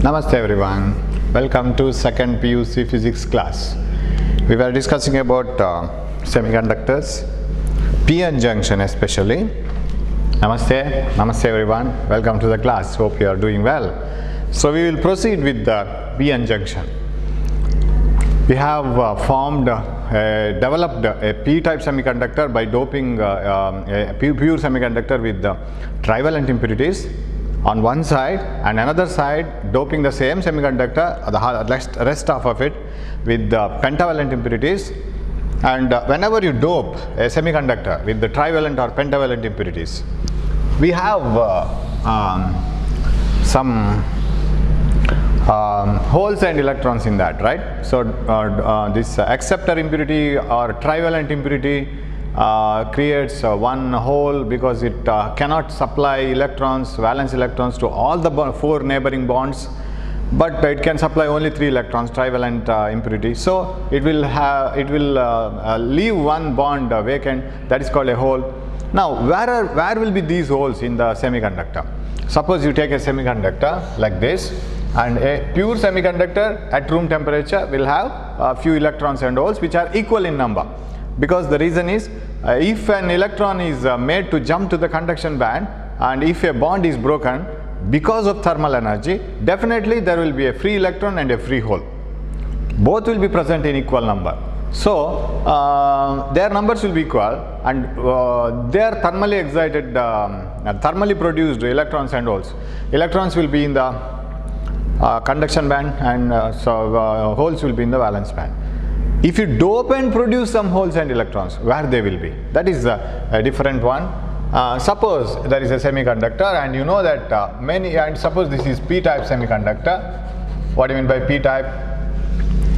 Namaste everyone. Welcome to second PUC physics class. We were discussing about semiconductors, PN junction especially. Namaste everyone. Welcome to the class. Hope you are doing well. So we will proceed with the PN junction. We have developed a p-type semiconductor by doping a pure semiconductor with the trivalent impurities on one side, and another side doping the same semiconductor, the rest of it, with the pentavalent impurities. And whenever you dope a semiconductor with the trivalent or pentavalent impurities, we have some holes and electrons in that, right? So this acceptor impurity or trivalent impurity creates one hole because it cannot supply electrons, valence electrons, to all the four neighboring bonds, but it can supply only 3 electrons, trivalent impurity. So it will leave one bond vacant. That is called a hole. Now where will be these holes in the semiconductor? Suppose you take a semiconductor like this, and a pure semiconductor at room temperature will have a few electrons and holes which are equal in number. Because the reason is, if an electron is made to jump to the conduction band, and if a bond is broken because of thermal energy, definitely there will be a free electron and a free hole. Both will be present in equal number. So their numbers will be equal, and they are thermally excited, thermally produced electrons and holes. Electrons will be in the conduction band, and holes will be in the valence band. If you dope and produce some holes and electrons, where they will be? That is a different one. Suppose there is a semiconductor, and you know that and suppose this is p-type semiconductor. What do you mean by p-type?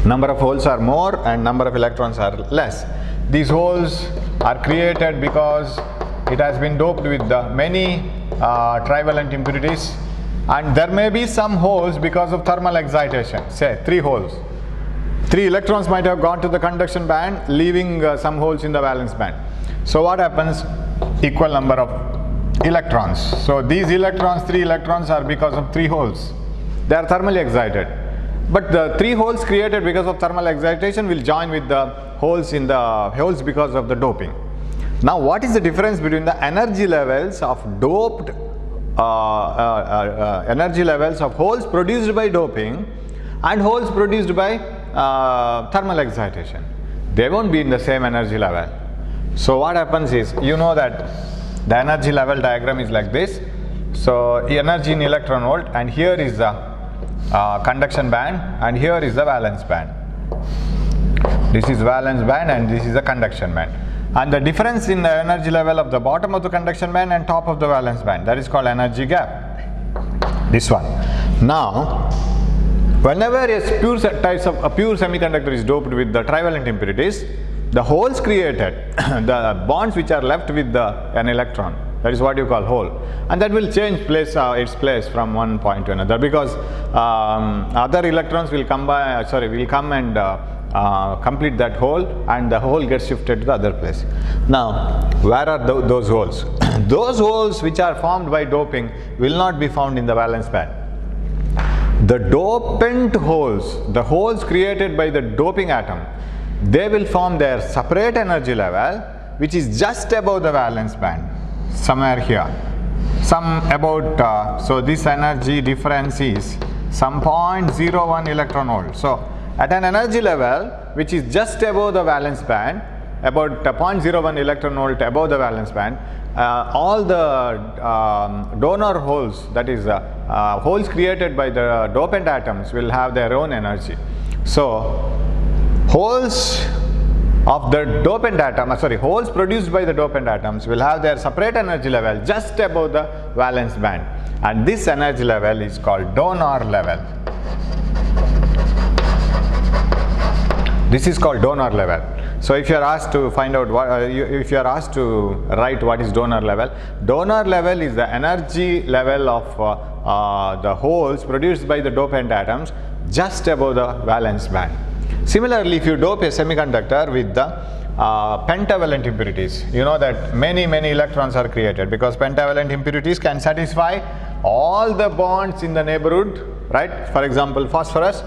Number of holes are more and number of electrons are less. These holes are created because it has been doped with many trivalent impurities, and there may be some holes because of thermal excitation, say 3 holes. 3 electrons might have gone to the conduction band, leaving some holes in the valence band. So what happens? Equal number of electrons. So these electrons, 3 electrons, are because of 3 holes. They are thermally excited. But the 3 holes created because of thermal excitation will join with the holes in the holes because of the doping. Now what is the difference between the energy levels of doped energy levels of holes produced by doping and holes produced by thermal excitation? They won't be in the same energy level. So what happens is, you know that the energy level diagram is like this. So energy in electron volt, and here is the conduction band, and here is the valence band. This is valence band and this is the conduction band. And the difference in the energy level of the bottom of the conduction band and top of the valence band, that is called energy gap. This one. Now whenever a pure semiconductor is doped with the trivalent impurities, the holes created, the bonds which are left with an electron, that is what you call hole, and that will change its place from one point to another, because other electrons will come and complete that hole, and the hole gets shifted to the other place. Now where are those holes? Those holes which are formed by doping will not be found in the valence band. The dopant holes, the holes created by the doping atom, they will form their separate energy level, which is just above the valence band, somewhere here, so this energy difference is some 0.01 electron volt. So at an energy level which is just above the valence band, about 0.01 electron volt above the valence band, all the donor holes, that is holes created by the dopant atoms, will have their own energy. So holes of the dopant atom, holes produced by the dopant atoms will have their separate energy level just above the valence band, and this energy level is called donor level. This is called donor level. So if you are asked to find out if you are asked to write what is donor level is the energy level of the holes produced by the dopant atoms just above the valence band. Similarly, if you dope a semiconductor with the pentavalent impurities, you know that many electrons are created, because pentavalent impurities can satisfy all the bonds in the neighborhood right? For example, phosphorus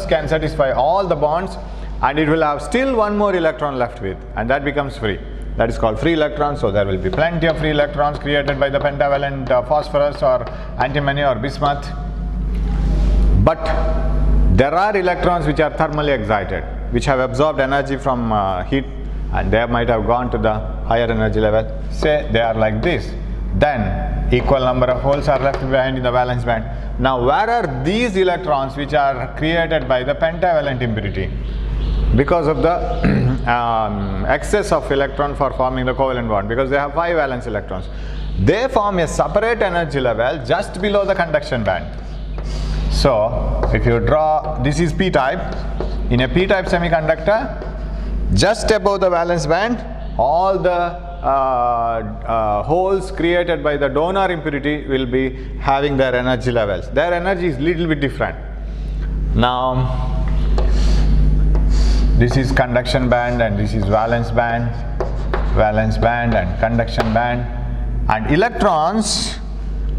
can satisfy all the bonds and it will have still one more electron left with, and that becomes free. That is called free electrons. So there will be plenty of free electrons created by the pentavalent phosphorus or antimony or bismuth. But there are electrons which are thermally excited, which have absorbed energy from heat, and they might have gone to the higher energy level. Say they are like this. Then equal number of holes are left behind in the valence band. Now where are these electrons which are created by the pentavalent impurity? Because of the excess of electron for forming the covalent bond, because they have 5 valence electrons. They form a separate energy level just below the conduction band. So if you draw, this is p-type. In a p-type semiconductor, just above the valence band, all the holes created by the donor impurity will be having their energy levels. Their energy is little bit different. Now this is conduction band and this is valence band and conduction band, and electrons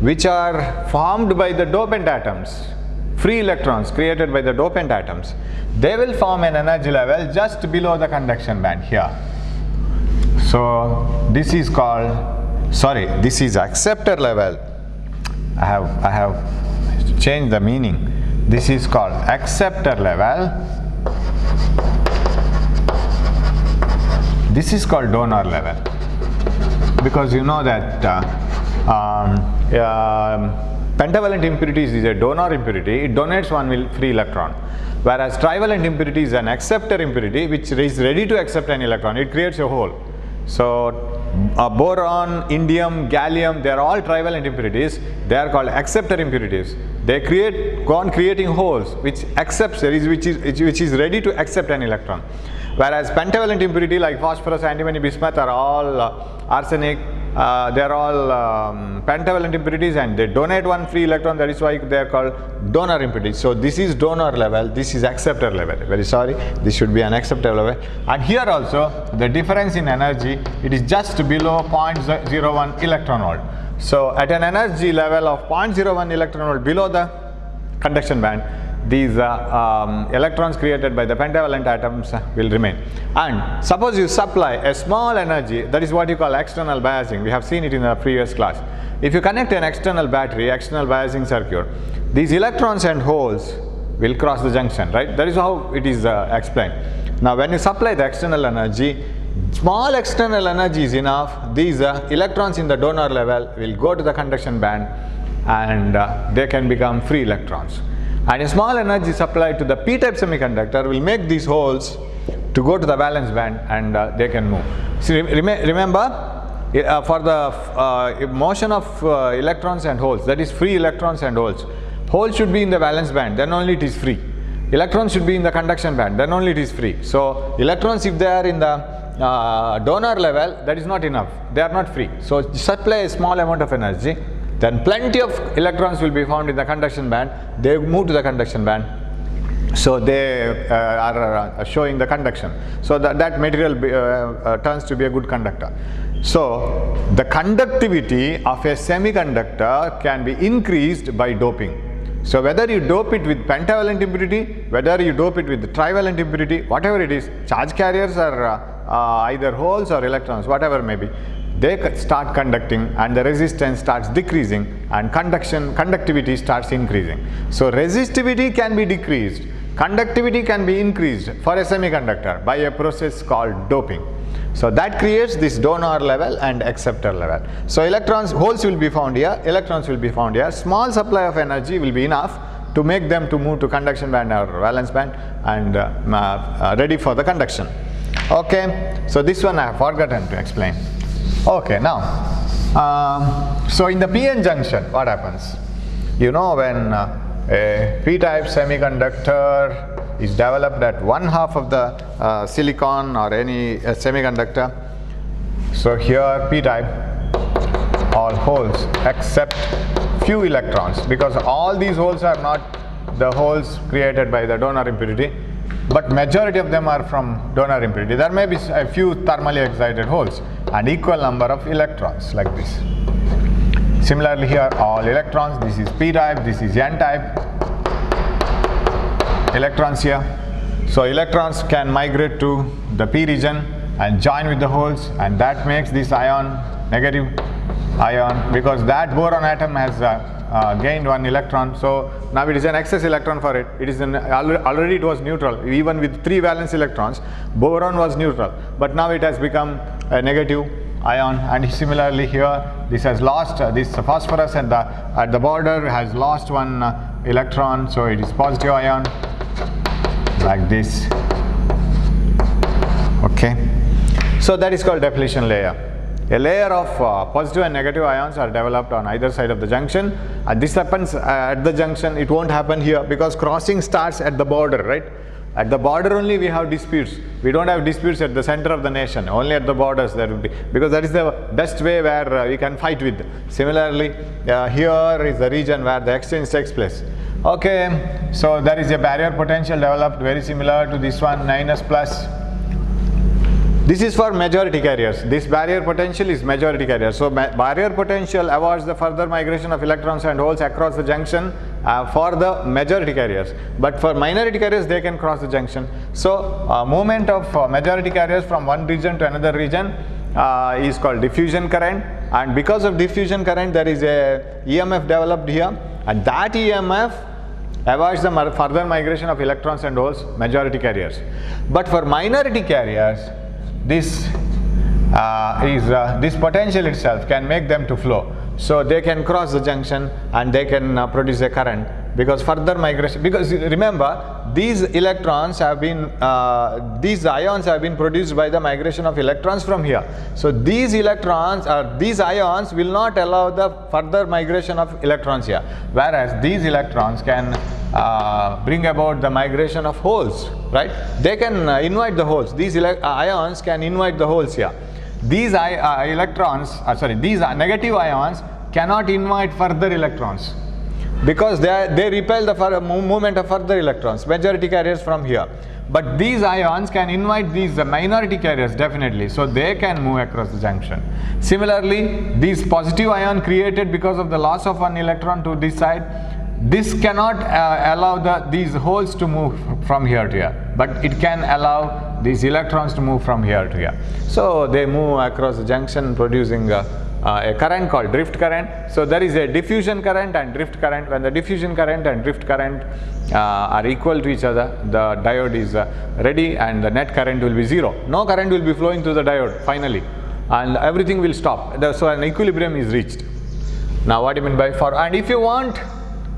which are formed by the dopant atoms, free electrons created by the dopant atoms, they will form an energy level just below the conduction band here. So this is called, this is acceptor level. I have changed the meaning. This is called acceptor level. This is called donor level, because you know that pentavalent impurities is a donor impurity. It donates one free electron, whereas trivalent impurity is an acceptor impurity which is ready to accept an electron. It creates a hole. So boron, indium, gallium, they are all trivalent impurities. They are called acceptor impurities. They go on creating holes which accepts, which is ready to accept an electron. Whereas pentavalent impurity like phosphorus, antimony, bismuth are all arsenic, they are all pentavalent impurities and they donate one free electron. That is why they are called donor impurities. So this is donor level, this is acceptor level. Very sorry, this should be an acceptor level. And here also the difference in energy, it is just below 0.01 electron volt. So at an energy level of 0.01 electron volt below the conduction band, these electrons created by the pentavalent atoms will remain. And suppose you supply a small energy, that is what you call external biasing. We have seen it in the previous class. If you connect an external battery, external biasing circuit, these electrons and holes will cross the junction, right? That is how it is explained. Now when you supply the external energy, small external energy is enough. These electrons in the donor level will go to the conduction band and they can become free electrons. And a small energy supplied to the p-type semiconductor will make these holes to go to the valence band and they can move. So remember, for the motion of electrons and holes, that is free electrons and holes, holes should be in the valence band, then only it is free. Electrons should be in the conduction band, then only it is free. So electrons, if they are in the donor level, that is not enough, they are not free. So supply a small amount of energy, then plenty of electrons will be found in the conduction band. They move to the conduction band, so they are showing the conduction. So that material turns to be a good conductor. So the conductivity of a semiconductor can be increased by doping. So whether you dope it with pentavalent impurity, whether you dope it with trivalent impurity, whatever it is, charge carriers are either holes or electrons, whatever may be, they start conducting and the resistance starts decreasing and conductivity starts increasing. So resistivity can be decreased, conductivity can be increased for a semiconductor by a process called doping. So that creates this donor level and acceptor level. So electrons, holes will be found here, electrons will be found here. Small supply of energy will be enough to make them to move to conduction band or valence band and ready for the conduction. Okay, so this one I have forgotten to explain. Okay, now, so in the p-n junction, what happens? You know, when a p-type semiconductor is developed at 1/2 of the silicon or any semiconductor. So here p-type, all holes except few electrons, because all these holes are not the holes created by the donor impurity, but majority of them are from donor impurity. There may be a few thermally excited holes and equal number of electrons like this. Similarly here, all electrons, this is p type, this is n type electrons here. So electrons can migrate to the p region and join with the holes, and that makes this ion negative ion, because that boron atom has gained one electron. So now it is an excess electron for it. It is already it was neutral. Even with 3 valence electrons, boron was neutral, but now it has become a negative ion. And similarly here, this has lost this phosphorus at the border has lost one electron, so it is positive ion like this. Okay, so that is called depletion layer. A layer of positive and negative ions are developed on either side of the junction, and this happens at the junction. It won't happen here because crossing starts at the border, right? At the border only we have disputes. We don't have disputes at the center of the nation. Only at the borders there will be, because that is the best way where we can fight with. Similarly, here is the region where the exchange takes place. Okay, so there is a barrier potential developed very similar to this one, minus plus. This is for majority carriers. This barrier potential is majority carrier. So barrier potential avoids the further migration of electrons and holes across the junction for the majority carriers. But for minority carriers, they can cross the junction. So movement of majority carriers from one region to another region is called diffusion current. And because of diffusion current, there is a EMF developed here, and that EMF avoids the further migration of electrons and holes, majority carriers. But for minority carriers, this potential itself can make them to flow. So they can cross the junction and they can produce a current, because further migration, because remember, these electrons have been, these ions have been produced by the migration of electrons from here. So these electrons or these ions will not allow the further migration of electrons here, whereas these electrons can bring about the migration of holes, right? They can invite the holes. These ions can invite the holes here. These these negative ions cannot invite further electrons, because they repel the movement of further electrons, majority carriers from here. But these ions can invite these minority carriers definitely, so they can move across the junction. Similarly, these positive ion created because of the loss of one electron to this side, this cannot allow these holes to move from here to here, but it can allow these electrons to move from here to here. So they move across the junction, producing a current called drift current. So there is a diffusion current and drift current. When the diffusion current and drift current are equal to each other, the diode is ready and the net current will be 0. No current will be flowing through the diode finally, and everything will stop. So an equilibrium is reached. Now what do you mean by and if you want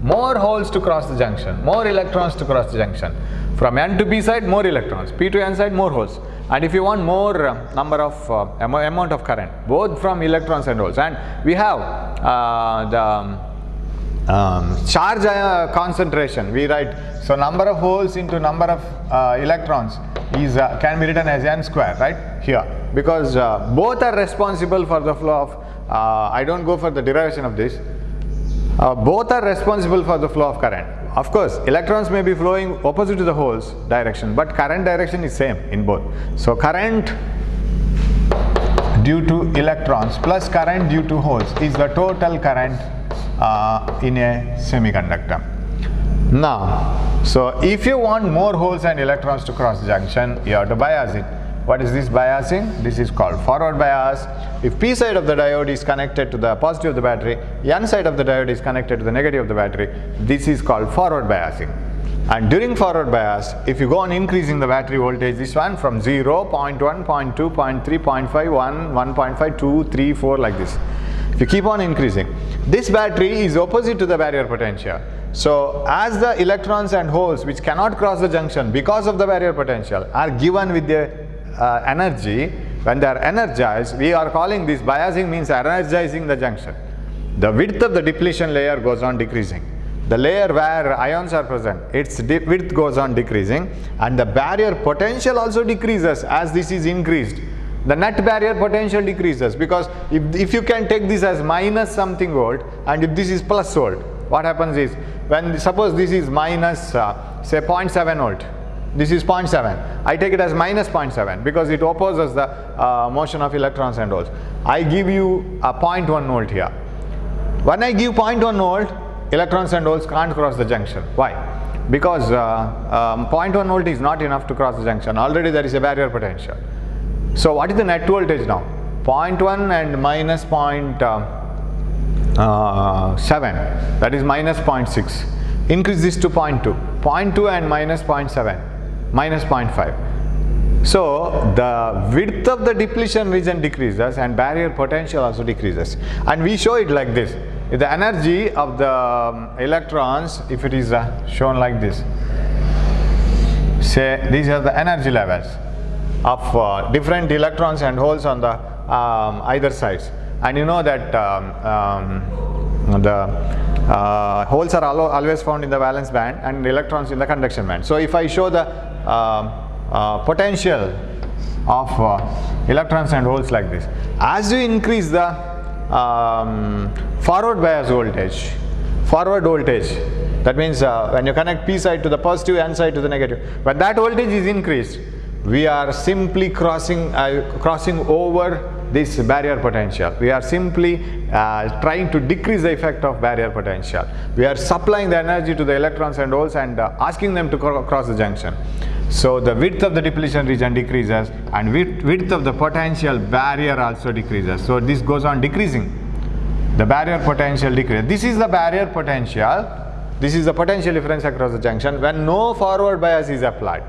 more holes to cross the junction, more electrons to cross the junction, from n to p side more electrons, p to n side more holes. And if you want more number of amount of current, both from electrons and holes, and we have the charge concentration, we write, so number of holes into number of electrons is can be written as n square, right, here, because both are responsible for the flow of I don't go for the derivation of this. Both are responsible for the flow of current. Of course, electrons may be flowing opposite to the holes direction, but current direction is same in both. So current due to electrons plus current due to holes is the total current in a semiconductor. Now, so if you want more holes and electrons to cross the junction, you have to bias it. What is this biasing? This is called forward bias. If P side of the diode is connected to the positive of the battery, N side of the diode is connected to the negative of the battery, this is called forward biasing. And during forward bias, if you go on increasing the battery voltage, this one from 0, 0.1, 0.2, 0.3, 0.5, 1, 1.5, 2, 3, 4 like this. If you keep on increasing, this battery is opposite to the barrier potential. So as the electrons and holes which cannot cross the junction because of the barrier potential are given with the energy, when they are energized, we are calling this biasing, means energizing the junction. The width of the depletion layer goes on decreasing. The layer where ions are present, its width goes on decreasing, and the barrier potential also decreases as this is increased. The net barrier potential decreases, because if you can take this as minus something volt and if this is plus volt, what happens is, when suppose this is minus say 0.7 volt, this is 0.7, I take it as minus 0.7 because it opposes the motion of electrons and holes. I give you a 0.1 volt here. When I give 0.1 volt, electrons and holes can't cross the junction. Why? Because 0.1 volt is not enough to cross the junction. Already there is a barrier potential. So what is the net voltage now? 0.1 and minus 0.7, that is minus 0.6. Increase this to 0.2. 0.2 and minus 0.7, minus 0.5. So the width of the depletion region decreases and barrier potential also decreases. And we show it like this. If the energy of the electrons, if it is shown like this, say these are the energy levels of different electrons and holes on the either sides. And you know that the holes are always found in the valence band and electrons in the conduction band. So if I show the potential of electrons and holes like this, as you increase the forward bias voltage, that means when you connect P side to the positive, N side to the negative, when that voltage is increased, we are simply crossing over this barrier potential. We are simply trying to decrease the effect of barrier potential. We are supplying the energy to the electrons and holes and asking them to cross the junction. So the width of the depletion region decreases and width of the potential barrier also decreases. So this goes on decreasing. The barrier potential decreases. This is the barrier potential. This is the potential difference across the junction when no forward bias is applied.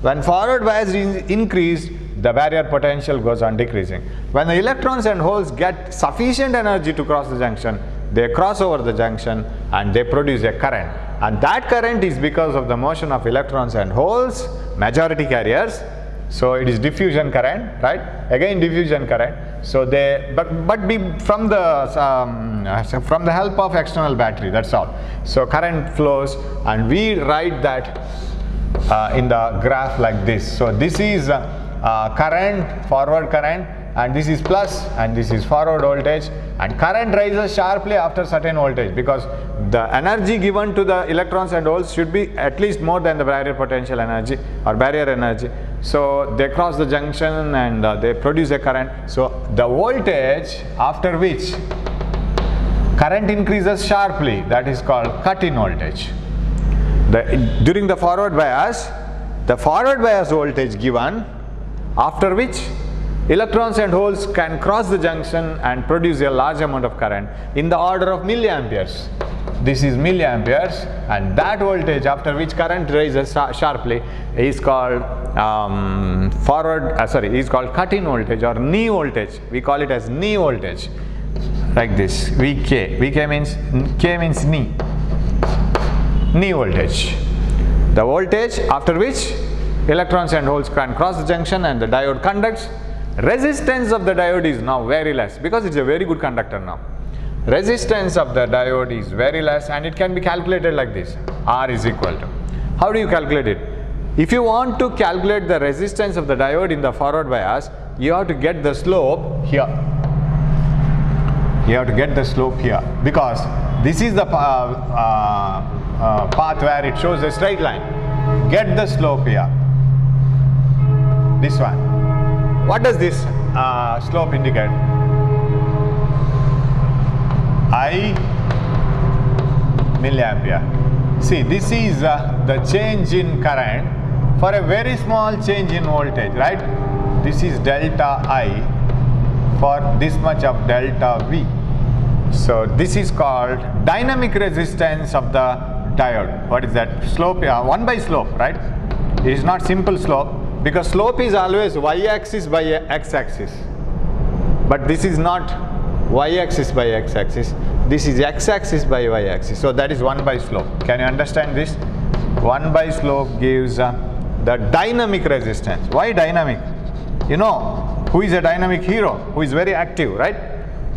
When forward bias is increased, the barrier potential goes on decreasing. When the electrons and holes get sufficient energy to cross the junction, they cross over the junction and they produce a current. And that current is because of the motion of electrons and holes, majority carriers. So it is diffusion current, right? Again diffusion current. So they, but from the help of external battery, that's all. So current flows and we write that in the graph like this. So this is current, forward current, and this is plus and this is forward voltage, and current rises sharply after certain voltage because the energy given to the electrons and holes should be at least more than the barrier potential energy or barrier energy. So they cross the junction and they produce a current. So the voltage after which current increases sharply, that is called cut-in voltage. During the forward bias voltage given, after which electrons and holes can cross the junction and produce a large amount of current in the order of milliamperes. This is milliamperes, and that voltage after which current rises sharply is called is called cut-in voltage or knee voltage. We call it as knee voltage, like this. Vk. Vk means K means knee. Knee voltage. The voltage after which electrons and holes can cross the junction and the diode conducts. Resistance of the diode is now very less because it's a very good conductor now. Resistance of the diode is very less and it can be calculated like this. R is equal to. How do you calculate it? If you want to calculate the resistance of the diode in the forward bias, you have to get the slope here. You have to get the slope here because this is the path where it shows a straight line. Get the slope here. This one. What does this slope indicate? I milliampere. See, this is the change in current for a very small change in voltage, right? This is delta I for this much of delta V. So this is called dynamic resistance of the diode. What is that? Slope, 1 by slope, right? It is not simple slope because slope is always y-axis by x-axis. But this is not y-axis by x-axis. This is x-axis by y-axis. So that is 1 by slope. Can you understand this? 1 by slope gives the dynamic resistance. Why dynamic? You know who is a dynamic hero? Who is very active, right?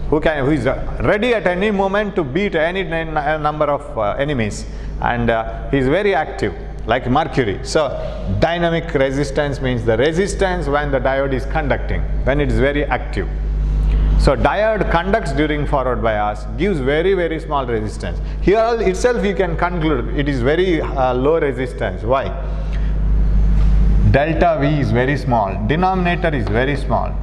Who is ready at any moment to beat any number of enemies, and he is very active, like Mercury. So dynamic resistance means the resistance when the diode is conducting, when it is very active. So diode conducts during forward bias, gives very, very small resistance. Here itself you can conclude it is very low resistance. Why? Delta V is very small, denominator is very small.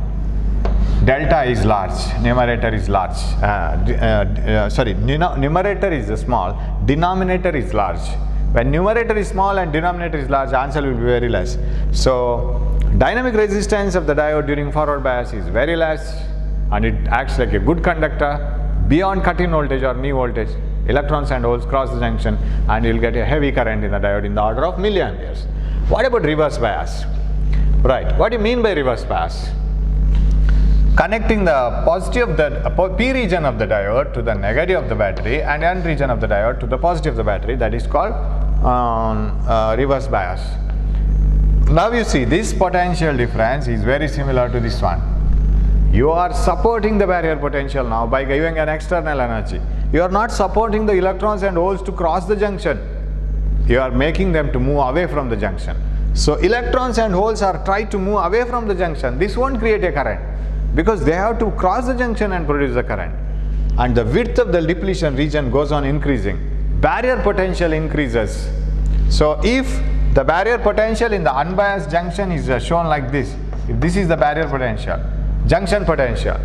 delta is large, numerator is large, numerator is small, denominator is large. When numerator is small and denominator is large, answer will be very less. So dynamic resistance of the diode during forward bias is very less, and it acts like a good conductor. Beyond cut-in voltage or knee voltage, electrons and holes cross the junction and you will get a heavy current in the diode in the order of milliamperes. What about reverse bias? Right, what do you mean by reverse bias? Connecting the positive of the P region of the diode to the negative of the battery and N region of the diode to the positive of the battery, that is called reverse bias. Now you see this potential difference is very similar to this one. You are supporting the barrier potential now by giving an external energy. You are not supporting the electrons and holes to cross the junction. You are making them to move away from the junction. So electrons and holes are trying to move away from the junction. This won't create a current, because they have to cross the junction and produce the current. And the width of the depletion region goes on increasing. Barrier potential increases. So if the barrier potential in the unbiased junction is shown like this, if this is the barrier potential, junction potential,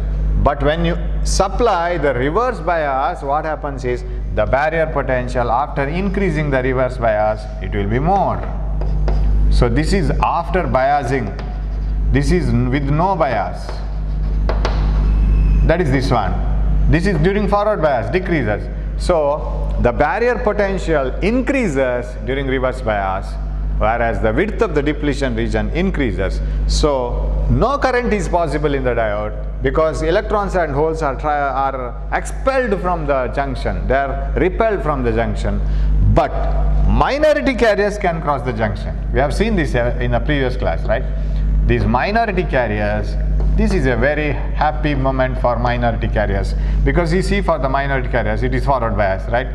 but when you supply the reverse bias, what happens is the barrier potential after increasing the reverse bias, it will be more. So this is after biasing. This is with no bias. That is this one. This is during forward bias, decreases. So the barrier potential increases during reverse bias, whereas the width of the depletion region increases. So no current is possible in the diode because electrons and holes are expelled from the junction. They are repelled from the junction. But minority carriers can cross the junction. We have seen this in the previous class, right? These minority carriers, this is a very happy moment for minority carriers, because you see for the minority carriers it is forward bias, right?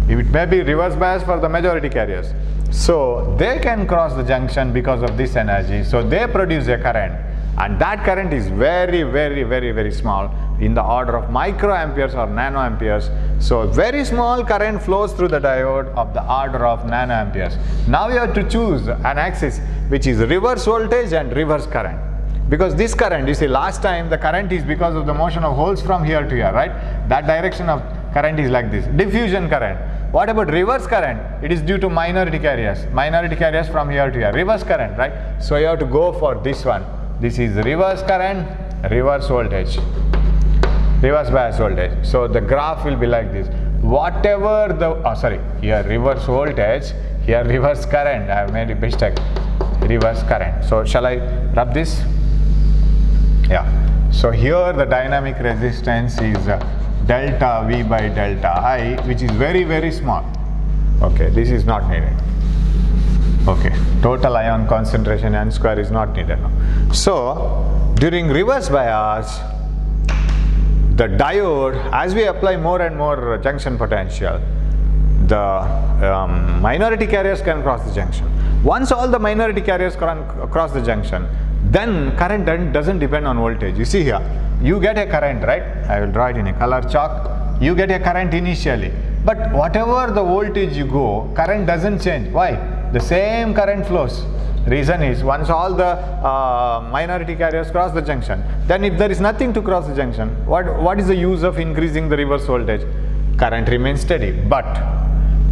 It may be reverse bias for the majority carriers. So they can cross the junction because of this energy. So they produce a current, and that current is very small, in the order of microamperes or nanoamperes. So very small current flows through the diode of the order of nanoamperes. Now you have to choose an axis which is reverse voltage and reverse current. Because this current, you see last time the current is because of the motion of holes from here to here, right? That direction of current is like this, diffusion current. What about reverse current? It is due to minority carriers from here to here, reverse current, right? So you have to go for this one. This is reverse current, reverse voltage, reverse bias voltage. So the graph will be like this. Whatever the, here reverse voltage, here reverse current. I have made a mistake, reverse current. So shall I rub this? Yeah. So here the dynamic resistance is delta V by delta I, which is very small. Okay, this is not needed. Okay, total ion concentration N square is not needed now. So during reverse bias, the diode, as we apply more and more junction potential, the minority carriers can cross the junction. Once all the minority carriers cross the junction, then current doesn't depend on voltage. You see here, you get a current, right? I will draw it in a color chalk. You get a current initially, but whatever the voltage you go, current doesn't change. Why? The same current flows. Reason is, once all the minority carriers cross the junction, then if there is nothing to cross the junction, what is the use of increasing the reverse voltage? Current remains steady. But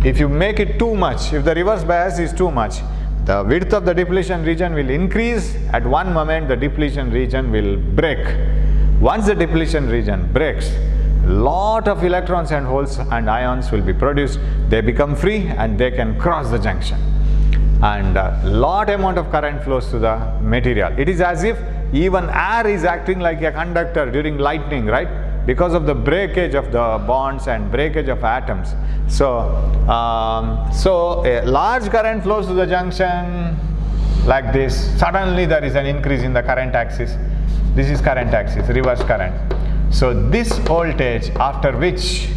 if you make it too much, if the reverse bias is too much, the width of the depletion region will increase. At one moment the depletion region will break. Once the depletion region breaks, lot of electrons and holes and ions will be produced. They become free and they can cross the junction, and lot amount of current flows to the material. It is as if even air is acting like a conductor during lightning, right? Because of the breakage of the bonds and breakage of atoms. So a large current flows to the junction like this. Suddenly there is an increase in the current axis. This is current axis, reverse current. So this voltage after which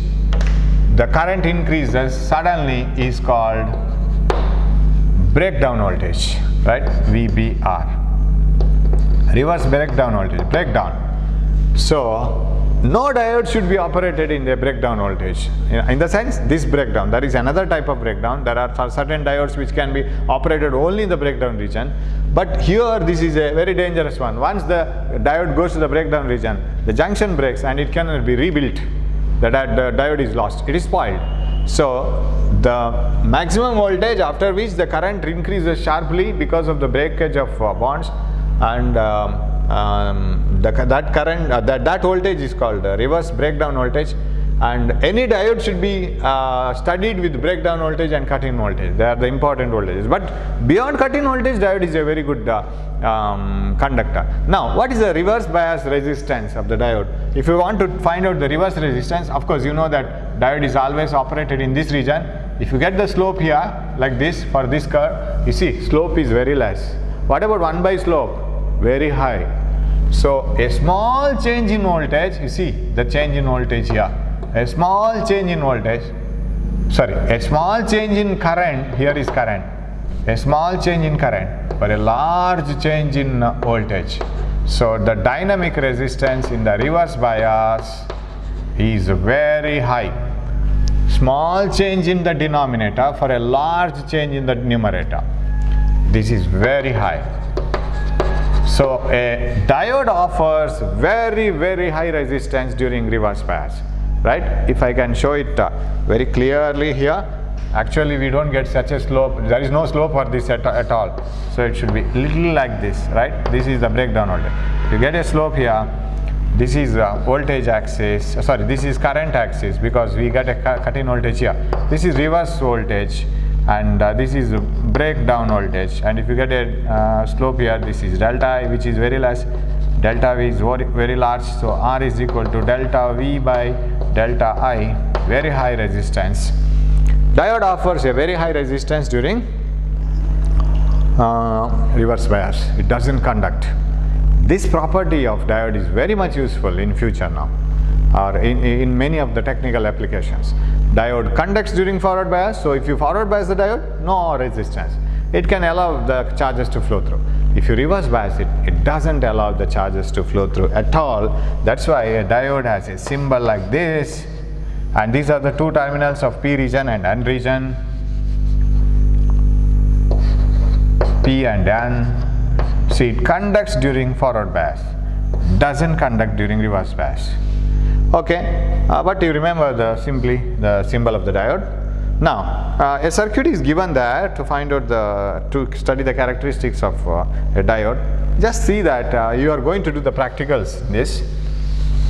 the current increases suddenly is called breakdown voltage, right? VBR, reverse breakdown voltage, breakdown. So no diode should be operated in the breakdown voltage. In the sense, this breakdown, there is another type of breakdown. There are certain diodes which can be operated only in the breakdown region. But here, this is a very dangerous one. Once the diode goes to the breakdown region, the junction breaks and it cannot be rebuilt. The diode is lost. It is spoiled. So, the maximum voltage after which the current increases sharply because of the breakage of bonds, and that voltage is called reverse breakdown voltage. And any diode should be studied with breakdown voltage and cut-in voltage. They are the important voltages. But beyond cut-in voltage, diode is a very good conductor. Now, what is the reverse bias resistance of the diode? If you want to find out the reverse resistance, of course you know that diode is always operated in this region. If you get the slope here like this for this curve, you see slope is very less. What about 1 by slope? Very high. So a small change in voltage, you see the change in voltage here. A small change in voltage, sorry, a small change in current, here is current. A small change in current for a large change in voltage. So the dynamic resistance in the reverse bias is very high. Small change in the denominator for a large change in the numerator. This is very high. So a diode offers very high resistance during reverse bias, right? If I can show it very clearly here, actually we don't get such a slope. There is no slope for this at all. So it should be little like this, right? This is the breakdown voltage. You get a slope here. This is voltage axis, sorry, this is current axis because we get a cut-in voltage here. This is reverse voltage, and this is breakdown voltage. And if you get a slope here, this is delta I, which is very less. Delta V is very large, so R is equal to delta V by delta I, very high resistance. Diode offers a very high resistance during reverse bias. It doesn't conduct. This property of diode is very much useful in future now, or in many of the technical applications. Diode conducts during forward bias, so if you forward bias the diode, no resistance. It can allow the charges to flow through. If you reverse bias it, it doesn't allow the charges to flow through at all. That's why a diode has a symbol like this, and these are the two terminals of P region and N region. P and N. See, it conducts during forward bias, doesn't conduct during reverse bias. Okay, but you remember simply the symbol of the diode. Now, a circuit is given there to find out to study the characteristics of a diode. Just see that you are going to do the practicals. This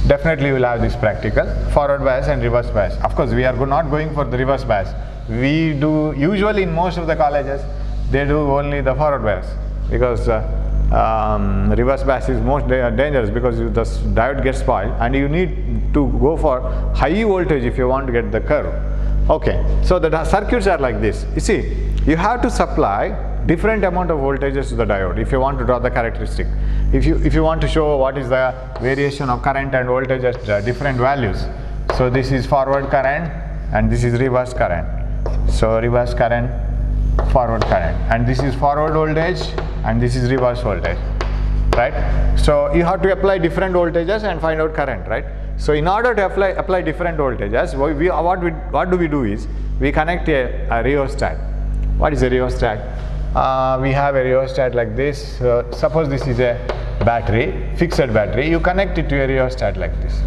definitely you will have this practical forward bias and reverse bias. Of course, we are not going for the reverse bias. We do usually in most of the colleges they do only the forward bias, because reverse bias is most dangerous because the diode gets spoiled and you need to go for high voltage if you want to get the curve. Okay, so the circuits are like this. You see, you have to supply different amount of voltages to the diode if you want to draw the characteristic. If you want to show what is the variation of current and voltage at different values. So this is forward current and this is reverse current. So reverse current, forward current, and this is forward voltage and this is reverse voltage, right? So you have to apply different voltages and find out current, right? So in order to apply different voltages, what do we do is we connect a rheostat. What is a rheostat? We have a rheostat like this. Suppose this is a battery, fixed battery. You connect it to a rheostat like this.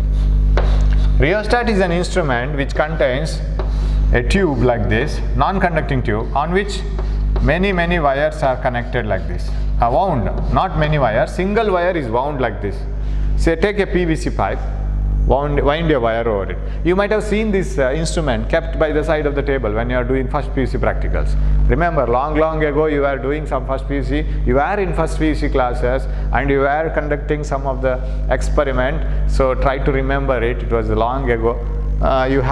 Rheostat is an instrument which contains a tube like this, non-conducting tube, on which many wires are connected like this. Wound, not many wires, single wire is wound like this. Say take a PVC pipe, wind a wire over it. You might have seen this instrument kept by the side of the table when you are doing first PUC practicals. Remember, long ago you were doing some first PUC, you were in first PUC classes and you were conducting some of the experiment. So try to remember it, it was long ago. You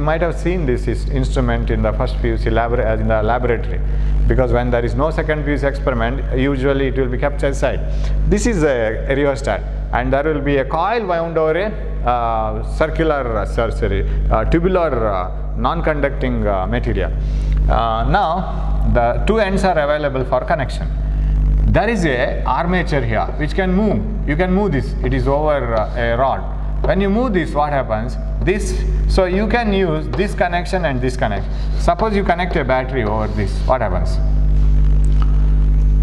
might have seen this instrument in the first PUC in the laboratory, because when there is no second PUC experiment, usually it will be kept aside. This is a rheostat, and there will be a coil wound over a tubular non-conducting material. Now the two ends are available for connection. There is a armature here which can move. You can move this. It is over a rod. when you move this, what happens? This, so you can use this connection and this connection. Suppose you connect a battery over this, what happens?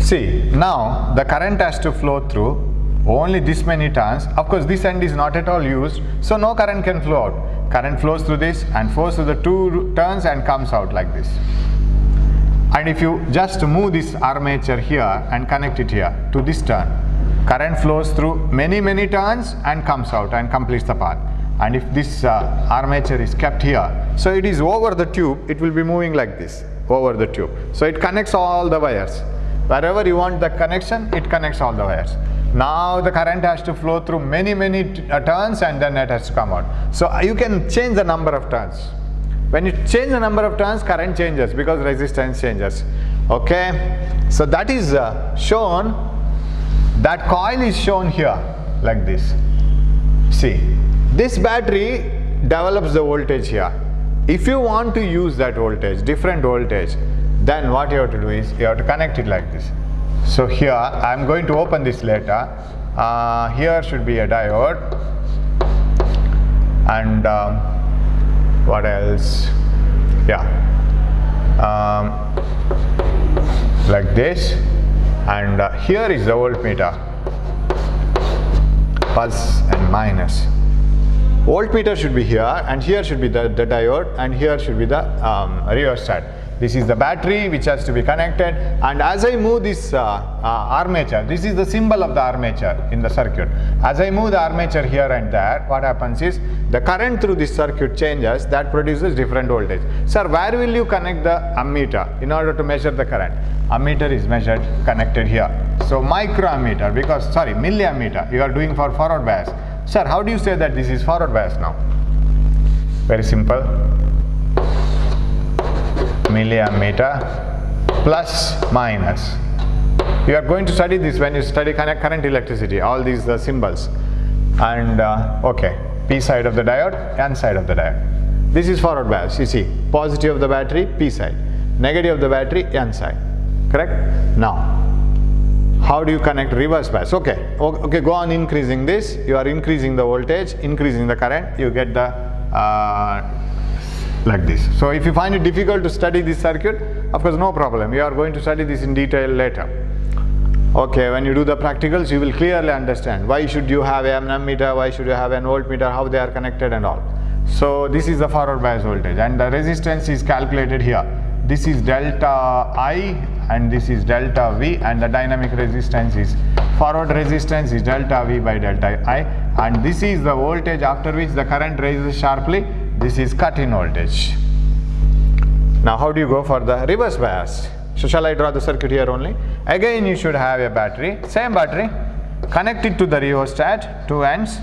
See, now the current has to flow through only this many turns. Of course, this end is not at all used, so no current can flow out. Current flows through this and flows through the 2 turns and comes out like this. And if you just move this armature here and connect it here to this turn, current flows through many turns and comes out and completes the path. And if this armature is kept here, so it is over the tube, it will be moving like this, over the tube. So it connects all the wires. Wherever you want the connection, it connects all the wires. Now the current has to flow through many turns and then it has to come out. So you can change the number of turns. When you change the number of turns, current changes because resistance changes. Okay, so that is shown, that coil is shown here like this. See, this battery develops the voltage here. If you want to use that voltage, different voltage, then what you have to do is you have to connect it like this. So here I am going to open this later. Here should be a diode, and what else? Yeah, like this, and here is the voltmeter, plus and minus. Voltmeter should be here, and here should be the diode, and here should be the rheostat. This is the battery which has to be connected, and as I move this armature, this is the symbol of the armature in the circuit. As I move the armature here and there, what happens is the current through this circuit changes, that produces different voltage. Sir, where will you connect the ammeter in order to measure the current? Ammeter is measured, connected here. So microammeter, because sorry, milliammeter, you are doing for forward bias. Sir, how do you say that this is forward bias now? Very simple. Milliammeter plus minus. You are going to study this when you study current electricity, all these symbols. And okay, P side of the diode, N side of the diode. This is forward bias. You see, positive of the battery, P side, negative of the battery, N side. Correct? Now, how do you connect reverse bias? Okay, go on increasing this. You are increasing the voltage, increasing the current. You get the like this. So if you find it difficult to study this circuit, of course no problem, you are going to study this in detail later. Okay, when you do the practicals, you will clearly understand why should you have an ammeter, why should you have an voltmeter, how they are connected and all. So this is the forward bias voltage, and the resistance is calculated here. This is delta I and this is delta V, and the dynamic resistance is, forward resistance is delta V by delta I, and this is the voltage after which the current rises sharply. This is cut-in voltage. Now how do you go for the reverse bias? So shall I draw the circuit here only? Again you should have a battery, same battery, connect it to the rheostat, 2 ends.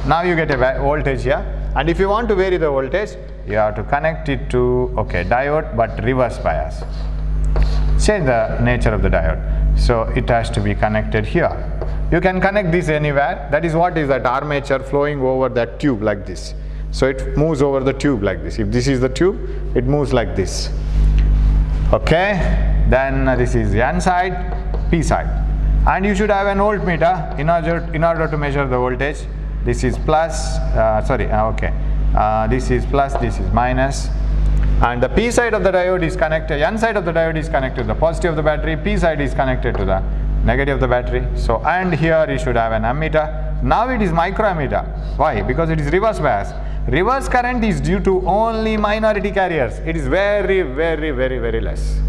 Now you get a voltage here, and if you want to vary the voltage, you have to connect it to, okay, diode, but reverse bias. Change the nature of the diode. So it has to be connected here. You can connect this anywhere. That is what is that armature flowing over that tube like this. So it moves over the tube like this. If this is the tube, it moves like this. Okay, then this is the N side, P side. And you should have an voltmeter in order to measure the voltage. This is plus, this is plus, this is minus. And the P side of the diode is connected, N side of the diode is connected to the positive of the battery, P side is connected to the negative of the battery. So, and here you should have an ammeter. Now it is microammeter. Why? Because it is reverse bias. Reverse current is due to only minority carriers. It is very less.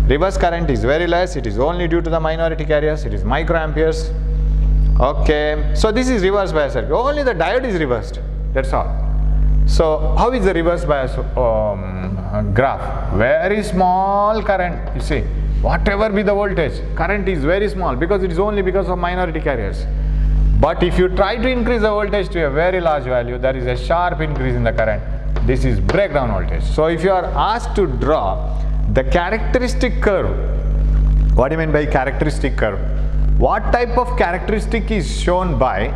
Reverse current is very less. It is only due to the minority carriers. It is microamperes. Okay. So this is reverse bias circuit. Only the diode is reversed. That's all. So how is the reverse bias graph? Very small current. You see, whatever be the voltage, current is very small because it is only because of minority carriers. But if you try to increase the voltage to a very large value, there is a sharp increase in the current. This is breakdown voltage. So if you are asked to draw the characteristic curve, what do you mean by characteristic curve? What type of characteristic is shown by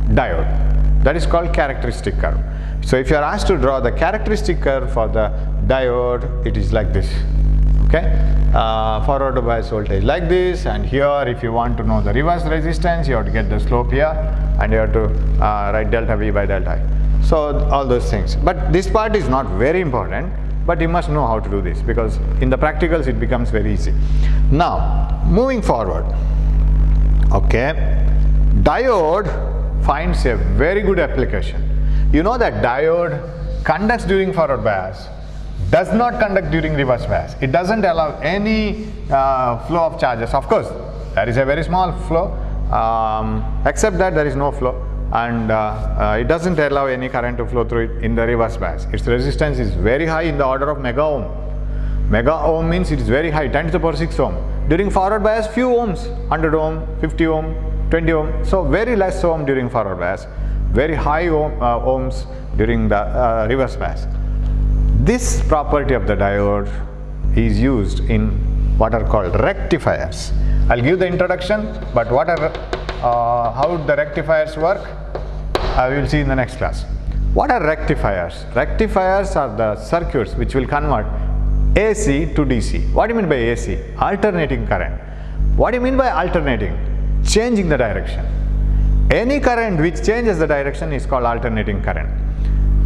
diode? That is called characteristic curve. So if you are asked to draw the characteristic curve for the diode, it is like this. Okay, forward bias voltage like this, and here if you want to know the reverse resistance, you have to get the slope here, and you have to write delta V by delta I. So all those things, but this part is not very important, but you must know how to do this, because in the practicals it becomes very easy. Now moving forward, okay, diode finds a very good application. You know that diode conducts during forward bias, does not conduct during reverse bias. It doesn't allow any flow of charges. Of course, there is a very small flow, except that there is no flow, and it doesn't allow any current to flow through it in the reverse bias. Its resistance is very high, in the order of mega ohm. Mega ohm means it is very high, 10 to the power 6 ohm. During forward bias, few ohms, 100 ohm, 50 ohm, 20 ohm. So very less ohm during forward bias, very high ohms during the reverse bias. This property of the diode is used in what are called rectifiers. I'll give the introduction, but what are how the rectifiers work, I will see in the next class. What are rectifiers? Rectifiers are the circuits which will convert AC to DC. What do you mean by AC? Alternating current. What do you mean by alternating? Changing the direction. Any current which changes the direction is called alternating current.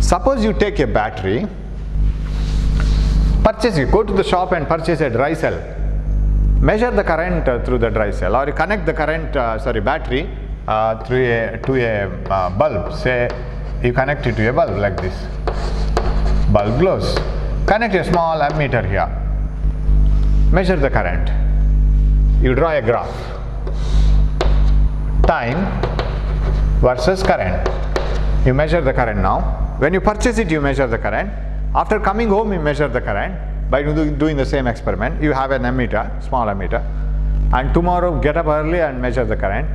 Suppose you take a battery, go to the shop and purchase a dry cell, measure the current through the dry cell, or you connect the current, battery to a bulb. Say you connect it to a bulb like this, bulb glows. Connect a small ammeter here, measure the current, you draw a graph, time versus current. You measure the current now. When you purchase it, you measure the current. After coming home, you measure the current by doing the same experiment. You have an ammeter, small ammeter, and tomorrow get up early and measure the current.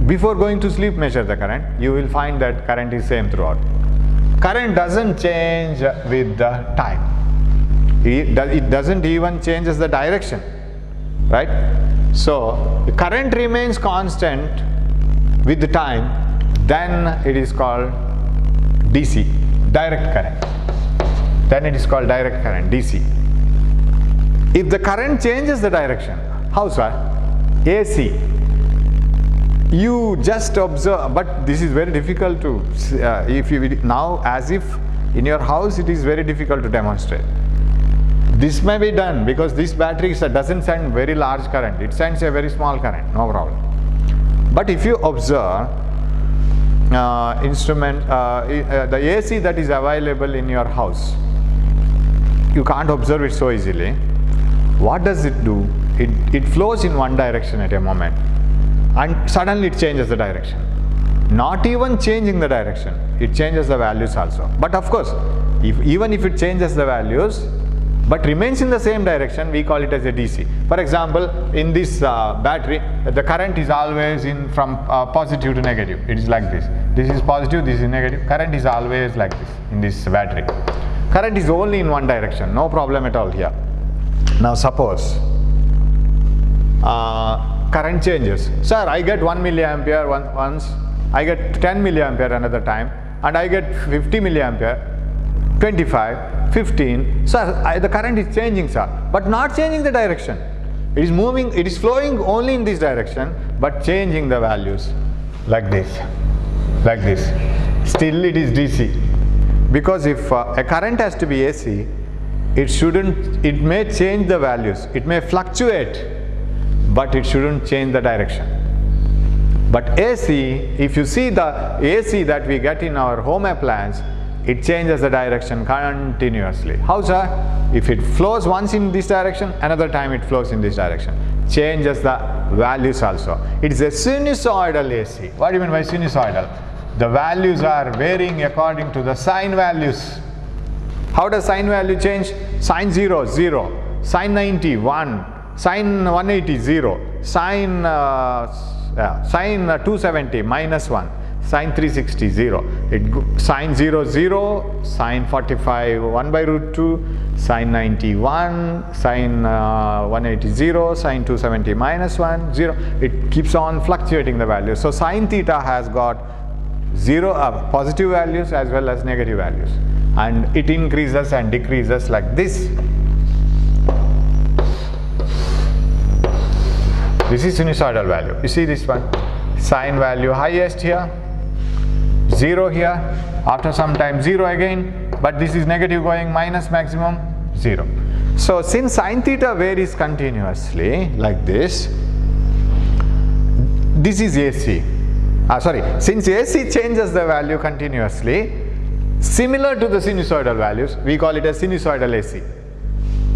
Before going to sleep, measure the current. You will find that current is same throughout. Current doesn't change with the time. It doesn't even changes the direction, right? So the current remains constant with the time, then it is called DC, direct current. Then it is called direct current, DC. If the current changes the direction, how sir? AC. You just observe, but this is very difficult to, if you now, as if in your house it is very difficult to demonstrate. This may be done because this battery doesn't send very large current, it sends a very small current, no problem. But if you observe the AC that is available in your house, you can't observe it so easily. What does it do? It flows in one direction at a moment, and suddenly it changes the direction. Not even changing the direction, it changes the values also. But of course, even if it changes the values but remains in the same direction, we call it as a DC. For example, in this battery, the current is always from positive to negative. It is like this. This is positive, this is negative. Current is always like this in this battery. Current is only in one direction, no problem at all here. Now suppose current changes. Sir, I get 1 milliampere once, I get 10 milliampere another time, and I get 50 milliampere, 25, 15. Sir, the current is changing, sir, but not changing the direction. It is moving, it is flowing only in this direction, but changing the values like this, like this. Still it is DC. Because if a current has to be AC, it may change the values, it may fluctuate, but it shouldn't change the direction. But AC, if you see the AC that we get in our home appliance, it changes the direction continuously. How sir? If it flows once in this direction, another time it flows in this direction. Changes the values also. It is a sinusoidal AC. What do you mean by sinusoidal? The values are varying according to the sine values. How does sine value change? Sine 0, 0. Sine 90, 1. Sine 180, 0. Sine 270, minus 1. Sine 360, 0. Sine 0, 0. Sine 45, 1 by root 2. Sine 90, 1. Sine 180, 0. Sine 270, minus 1, 0. It keeps on fluctuating the values. So sine theta has got positive values as well as negative values, and it increases and decreases like this. This is sinusoidal value. You see this one? Sine value highest here, 0 here, after some time 0 again, but this is negative going minus maximum 0. So since sine theta varies continuously like this is AC. Since AC changes the value continuously, similar to the sinusoidal values, we call it a sinusoidal AC.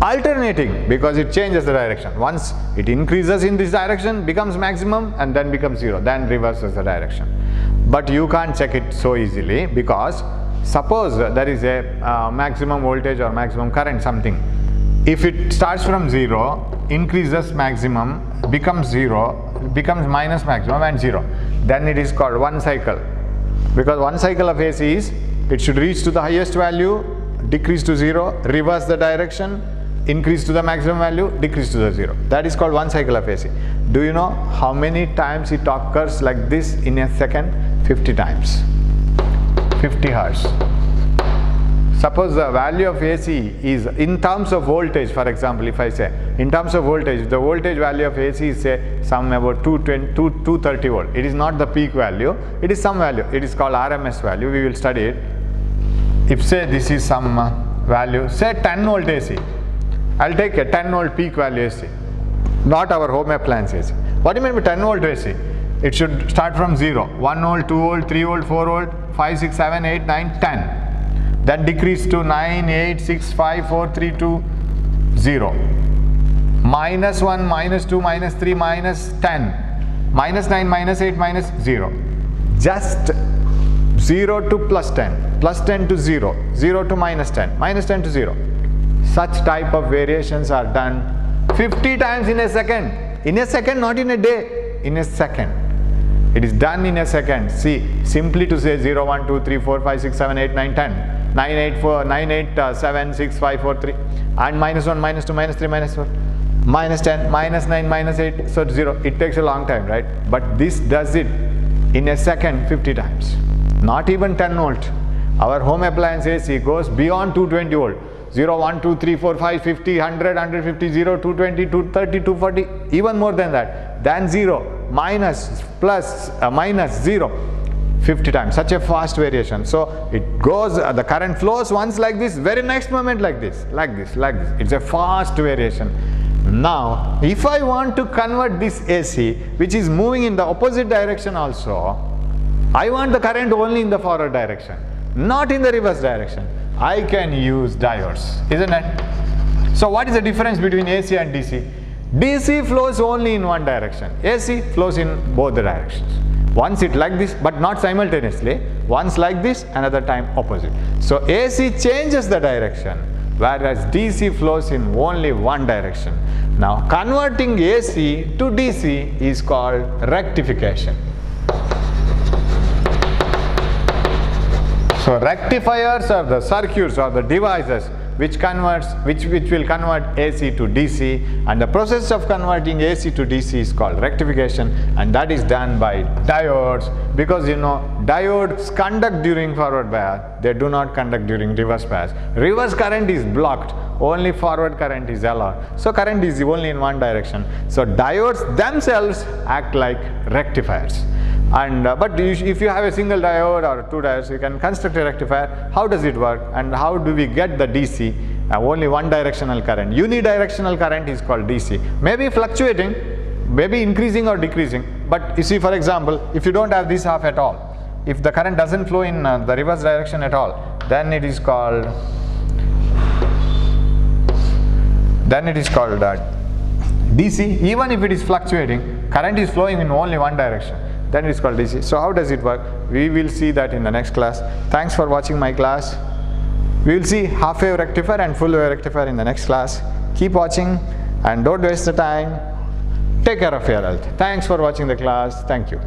Alternating, because it changes the direction. Once it increases in this direction, becomes maximum and then becomes 0, then reverses the direction. But you can't check it so easily, because suppose there is a maximum voltage or maximum current something. If it starts from 0, increases maximum, becomes 0, becomes minus maximum and 0, then it is called one cycle. Because one cycle of AC is, it should reach to the highest value, decrease to 0, reverse the direction, increase to the maximum value, decrease to the 0. That is called one cycle of AC. Do you know how many times it occurs like this in a second? 50 times. 50 Hertz. Suppose the value of AC is in terms of voltage, for example, if I say in terms of voltage, the voltage value of AC is say some about 230 volt. It is not the peak value, it is some value. It is called RMS value. We will study it. If say this is some value, say 10 volt AC. I'll take a 10 volt peak value AC, not our home appliance AC. What do you mean by 10 volt AC? It should start from 0, 1 volt, 2 volt, 3 volt, 4 volt, 5, 6, 7, 8, 9, 10. Then decrease to 9, 8, 6, 5, 4, 3, 2, 0. Minus 1, minus 2, minus 3, minus 10. Minus 9, minus 8, minus 0. Just 0 to plus 10. Plus 10 to 0. 0 to minus 10. Minus 10 to 0. Such type of variations are done 50 times in a second. In a second, not in a day. In a second. It is done in a second. See, simply to say 0, 1, 2, 3, 4, 5, 6, 7, 8, 9, 10. 9, 8, 4, 9, 8, 7, 6, 5, 4, 3. And minus 1, minus 2, minus 3, minus 4. Minus 10, minus 9, minus 8. So 0. It takes a long time, right? But this does it in a second 50 times. Not even 10 volt. Our home appliance AC goes beyond 220 volt. 0, 1, 2, 3, 4, 5, 50, 100, 150, 0, 220, 230, 240, even more than that. Then 0, minus, plus, minus, 0, 50 times. Such a fast variation. So it goes, the current flows once like this, very next moment like this, like this, like this. It's a fast variation. Now, if I want to convert this AC, which is moving in the opposite direction also, I want the current only in the forward direction, not in the reverse direction. I can use diodes, isn't it? So what is the difference between AC and DC? DC flows only in one direction. AC flows in both the directions. Once it like this, but not simultaneously. Once like this, another time opposite. So AC changes the direction, whereas DC flows in only one direction. Now converting AC to DC is called rectification. So rectifiers are the circuits or the devices which will convert AC to DC, and the process of converting AC to DC is called rectification, and that is done by diodes, because you know diodes conduct during forward bias, they do not conduct during reverse bias. Reverse current is blocked, only forward current is allowed. So current is only in one direction. So diodes themselves act like rectifiers. And but if you have a single diode or two diodes, you can construct a rectifier. How does it work, and how do we get the DC? Only one directional current. Unidirectional current is called DC. Maybe fluctuating, maybe increasing or decreasing. But you see, for example, if you don't have this half at all, if the current doesn't flow in the reverse direction at all, then it is called DC. Even if it is fluctuating, current is flowing in only one direction, then it is called DC. So how does it work? We will see that in the next class. Thanks for watching my class. We will see half wave rectifier and full wave rectifier in the next class. Keep watching and don't waste the time. Take care of your health. Thanks for watching the class. Thank you.